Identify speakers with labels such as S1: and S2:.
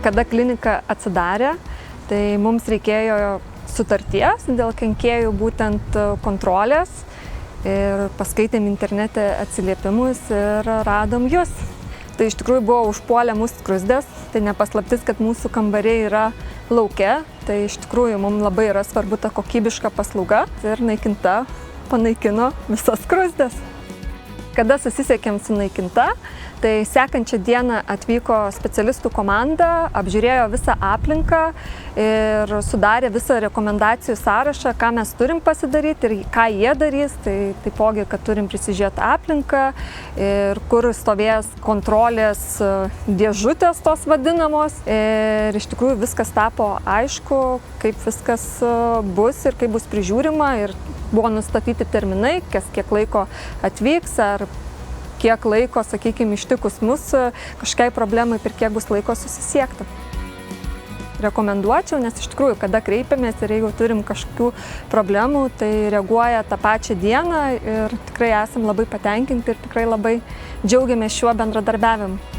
S1: Kada klinika atsidarė, tai mums reikėjo sutarties dėl kenkėjų būtent kontrolės ir paskaitėm internete atsiliepimus ir radom jūs. Tai iš tikrųjų buvo užpuolę mūsų skruzdės, tai nepaslaptis, kad mūsų kambariai yra lauke, tai iš tikrųjų mums labai yra svarbu ta kokybiška paslauga ir naikinta panaikino visas skruzdės. Kada susisiekėm su naikinta, tai sekančią dieną atvyko specialistų komanda, apžiūrėjo visą aplinką ir sudarė visą rekomendacijų sąrašą, ką mes turim pasidaryti ir ką jie darys. Tai taipogi, kad turim prisižiūrėti aplinką ir kur stovės kontrolės dėžutės tos vadinamos. Ir iš tikrųjų viskas tapo aišku, kaip viskas bus ir kaip bus prižiūrima. Ir buvo nustatyti terminai, kas kiek laiko atvyks ar kiek laiko, sakykime, ištikus mus kažkokiai problemai, per kiek bus laiko susisiekti. Rekomenduočiau, nes iš tikrųjų, kada kreipiamės ir jeigu turim kažkokių problemų, tai reaguoja tą pačią dieną ir tikrai esam labai patenkinti ir tikrai labai džiaugiamės šiuo bendradarbiavimu.